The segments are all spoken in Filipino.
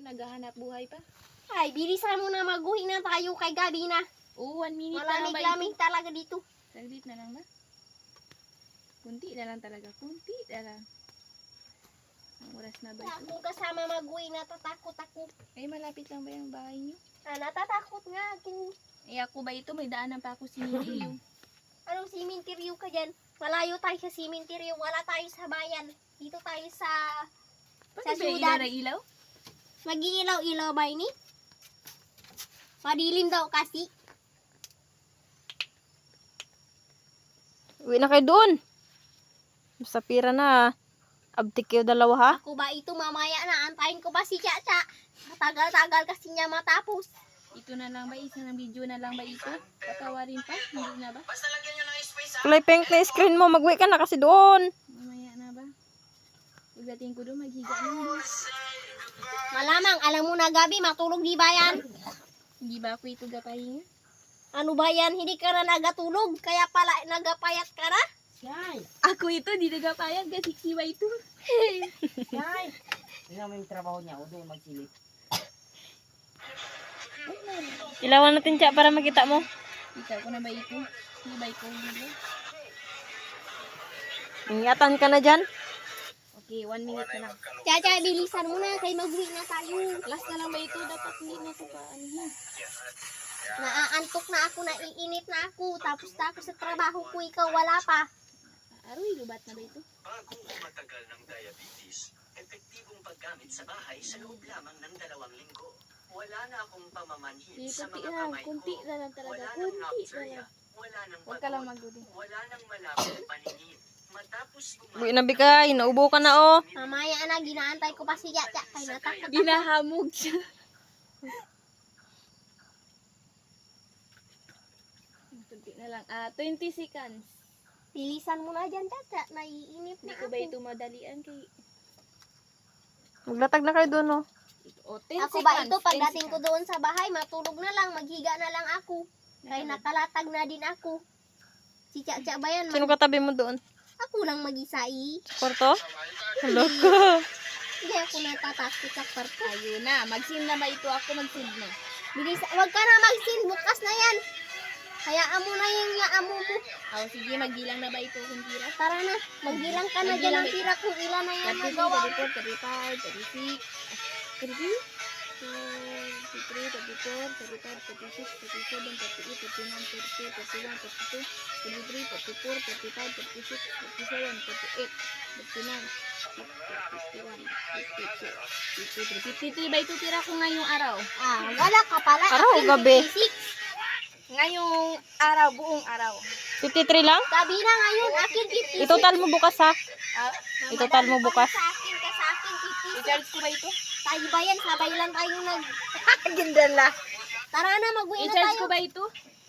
naghahanap buhay pa. Ay, bilisan mo na mag-uwi na tayo kay gabi na. Oo, 1 minute na lang ba ito? Malamig-lamig talaga dito. Saglit na lang ba? Kunti na lang talaga. Kunti na lang. Ang oras na ba ito? Kung kasama mag-uwi, natatakot ako. Eh, malapit lang ba yung bahay niyo? Natatakot nga. Eh, ako ba ito? May daanan pa ako sinili yung... Anong simenteryo ka dyan? Malayo tayo sa simenteryo. Wala tayo sa bayan. Dito tayo sa Pati ba yung syudad. ilaw? Mag-iilaw-ilaw ba ini? Madilim daw kasi. Uwi na kayo doon. Basta pira na. Abtik kayo dalawa ha. Ako ba ito mamaya na? Antayin ko ba si Chacha? Matagal-tagal kasi niya matapos. Ito na lang ba? Isang video na lang ba ito? Patawarin pa? Hindi na ba? Kulay pink na screen mo. Mag-uwi ka na kasi doon. Mamaya na ba? Pagdating ko doon, maghiga na. Malamang, alam mo na gabi, matulog di ba yan? Hindi ba ako ito gapahinga? Ano ba yan? Hindi ka na nagatulog, kaya pala nagapayat ka na? Ako ito, di nagapayag kasi siwa ito. Tingnan mo yung trabaho niya, huwag yung magsilip. Ilawan natin siya para makita mo. Kita ko na ba ito? Hindi ba ikaw dito? Ingatan ka na dyan. Okay, 1 minute na lang. Chacha, bilisan mo na, kay mag-uwi na tayo. Last na lang ba ito? Dapat hindi na ito pa. Ano? Naaantok na ako, naiinit na ako. Tapos sa trabaho ko, ikaw wala pa. Aroy, lubat na ba ito? Bago matagal ng diabetes, epektibong paggamit sa bahay sa loob lamang ng 2 linggo. Wala na akong pamamanhid sa Kunti mga lang, kamay ko. kunti na lang talaga. Wala nang Kunti na nocturia. lang. Wala nang Huwag ka lang pagod. magudi. Wala nang malapong paningin. Matapos Uwi na bigay. Naubo ka na oh. Mamaya na, ginaantay ko pa si Chacha. Kay natakot ako. Ginahamog siya. Kunti na lang. 20 seconds. Bilisan mo na dyan, Chacha. Naiinip Hindi na ko ako. ba ito madalian kay... Maglatag na kayo doon oh. O, 10 Ako ba seconds. ito, pagdating ko doon sa bahay, matulog na lang, maghiga na lang ako. Kaya nakalatag na din ako. Si Chacha ba yan? Sino katabi mo doon? Ako lang mag-isai. Kwarto? Loko. Hindi ako natatakot sa kwarto. Ayun na. Mag-send na ba ito? Ako mag-send na. Bilis, wag ka na mag-sin, bukas na yan. Hayaan mo na yung yaamo mo. O, sige. Magbilang na ba ito kung tira? Tara na, magbilang ka na dyan ang tira kung ilan na yan 33, magawa. 34, 35, 36, 33, 34, 35, 36, 37, 38, 39, 40, 41, 42, 43, 44, 45, 46, 47, 48, 49, 50, 51, 52, 53 ba ito tira ko ngayong araw? Wala ka pala. Araw, Akin, gabi. 56. Ngayong araw, buong araw. 53 lang? Gabi na ngayon, akin 56. Itotal mo bukas ha. Ah, Itotal mo bukas. Sa akin, ka sa akin 56. i-charge ko ba ito? Tayo ba yan? Sabay lang tayo Gandala. Tara na, mag-uwi na I-charge tayo. ko ba ito?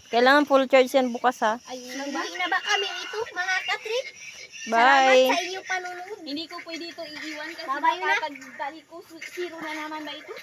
Kailangan full charge yan bukas ha. Ayun ba? Mag-uwi na ba kami ito, mga katrip? Bye. Salamat sa inyong panunod. Hindi ko pwede ito iiwan kasi Babay na. kapag balik ko, zero na naman ba ito?